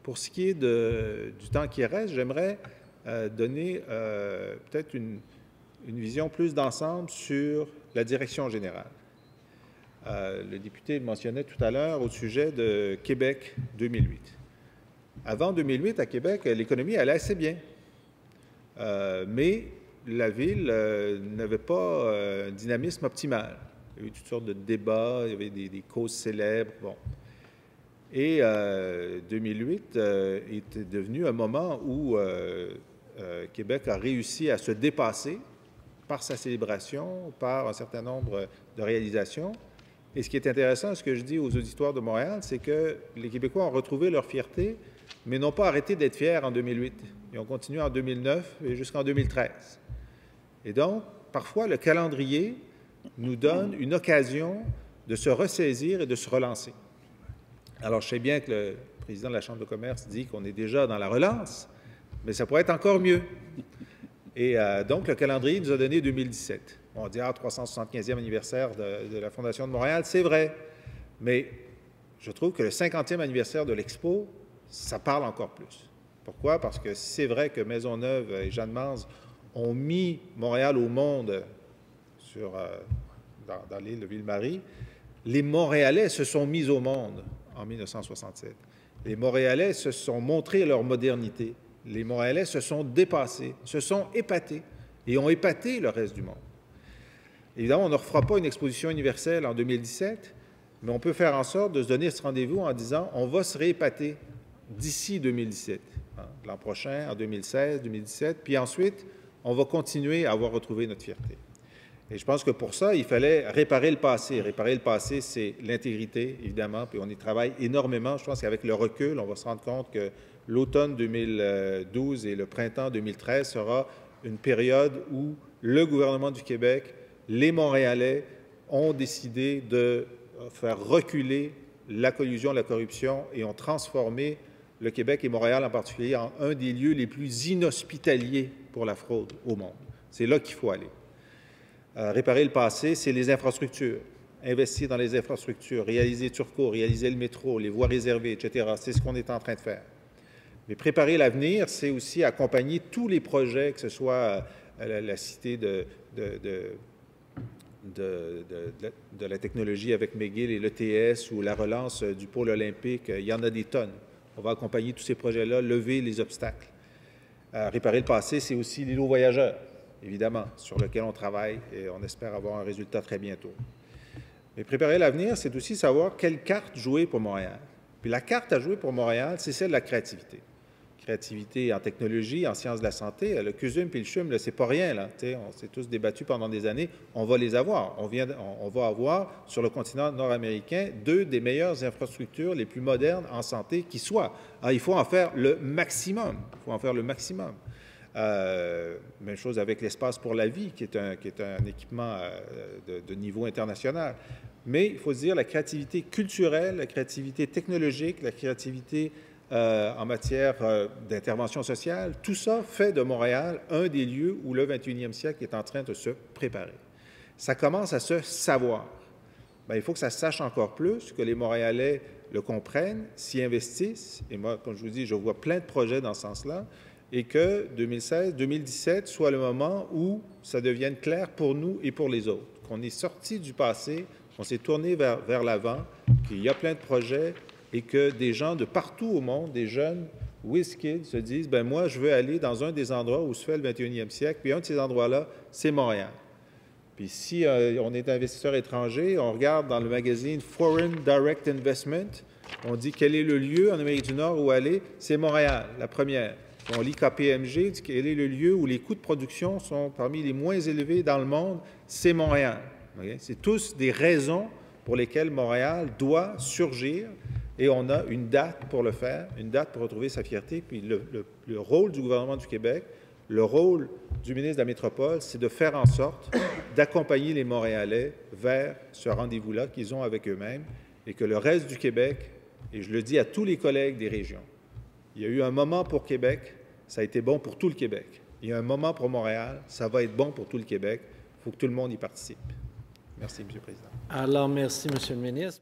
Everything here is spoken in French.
Pour ce qui est du temps qui reste, j'aimerais donner peut-être une vision plus d'ensemble sur la direction générale. Le député le mentionnait tout à l'heure au sujet de Québec 2008. Avant 2008, à Québec, l'économie allait assez bien. Mais la ville n'avait pas un dynamisme optimal. Il y a eu toutes sortes de débats, il y avait des causes célèbres. Bon. Et 2008 est devenu un moment où Québec a réussi à se dépasser par sa célébration, par un certain nombre de réalisations. Et ce qui est intéressant, ce que je dis aux auditoires de Montréal, c'est que les Québécois ont retrouvé leur fierté, mais n'ont pas arrêté d'être fiers en 2008. Ils ont continué en 2009 et jusqu'en 2013. Et donc, parfois, le calendrier nous donne une occasion de se ressaisir et de se relancer. Alors, je sais bien que le président de la Chambre de commerce dit qu'on est déjà dans la relance, mais ça pourrait être encore mieux. Et donc, le calendrier nous a donné 2017. On dit, 375e anniversaire de la Fondation de Montréal, c'est vrai. Mais je trouve que le 50e anniversaire de l'Expo, ça parle encore plus. Pourquoi? Parce que si c'est vrai que Maisonneuve et Jeanne Mance ont mis Montréal au monde dans l'île de Ville-Marie, les Montréalais se sont mis au monde en 1967. Les Montréalais se sont montrés leur modernité. Les Montréalais se sont dépassés, se sont épatés et ont épaté le reste du monde. Évidemment, on ne refera pas une exposition universelle en 2017, mais on peut faire en sorte de se donner ce rendez-vous en disant on va se réépater d'ici 2017, l'an prochain, en 2016, 2017, puis ensuite, on va continuer à avoir retrouvé notre fierté. Et je pense que pour ça, il fallait réparer le passé. Réparer le passé, c'est l'intégrité, évidemment, puis on y travaille énormément. Je pense qu'avec le recul, on va se rendre compte que l'automne 2012 et le printemps 2013 sera une période où le gouvernement du Québec, les Montréalais ont décidé de faire reculer la collusion, la corruption et ont transformé le Québec et Montréal en particulier en un des lieux les plus inhospitaliers pour la fraude au monde. C'est là qu'il faut aller. Réparer le passé, c'est les infrastructures. Investir dans les infrastructures, réaliser Turcot, réaliser le métro, les voies réservées, etc. C'est ce qu'on est en train de faire. Mais préparer l'avenir, c'est aussi accompagner tous les projets, que ce soit la cité de la technologie avec McGill et l'ETS ou la relance du pôle olympique. Il y en a des tonnes. On va accompagner tous ces projets-là, lever les obstacles. Réparer le passé, c'est aussi l'îlot voyageurs, évidemment, sur lequel on travaille et on espère avoir un résultat très bientôt. Mais préparer l'avenir, c'est aussi savoir quelle carte jouer pour Montréal. Puis la carte à jouer pour Montréal, c'est celle de la créativité. Créativité en technologie, en sciences de la santé. Le CUSUM et le CHUM, c'est pas rien, là. On s'est tous débattus pendant des années. On va les avoir. On va avoir, sur le continent nord-américain, deux des meilleures infrastructures les plus modernes en santé qui soient. Alors, il faut en faire le maximum. Il faut en faire le maximum. Même chose avec l'espace pour la vie, qui est un équipement de niveau international. Mais il faut se dire la créativité culturelle, la créativité technologique, la créativité en matière d'intervention sociale, tout ça fait de Montréal un des lieux où le 21e siècle est en train de se préparer. Ça commence à se savoir. Bien, il faut que ça se sache encore plus, que les Montréalais le comprennent, s'y investissent. Et moi, comme je vous dis, je vois plein de projets dans ce sens-là. Et que 2016, 2017 soit le moment où ça devienne clair pour nous et pour les autres, qu'on est sorti du passé, qu'on s'est tourné vers l'avant, qu'il y a plein de projets et que des gens de partout au monde, des jeunes WizKids se disent « ben moi, je veux aller dans un des endroits où se fait le 21e siècle, puis un de ces endroits-là, c'est Montréal. » Puis si on est investisseur étranger, on regarde dans le magazine Foreign Direct Investment, on dit quel est le lieu en Amérique du Nord où aller, c'est Montréal, la première. On lit KPMG, dit quel est le lieu où les coûts de production sont parmi les moins élevés dans le monde, c'est Montréal. Okay? C'est tous des raisons pour lesquelles Montréal doit surgir et on a une date pour le faire, une date pour retrouver sa fierté. Puis le rôle du gouvernement du Québec, le rôle du ministre de la Métropole, c'est de faire en sorte d'accompagner les Montréalais vers ce rendez-vous-là qu'ils ont avec eux-mêmes et que le reste du Québec, et je le dis à tous les collègues des régions, il y a eu un moment pour Québec, ça a été bon pour tout le Québec. Il y a un moment pour Montréal, ça va être bon pour tout le Québec. Il faut que tout le monde y participe. Merci, M. le Président. Alors, merci, M. le ministre.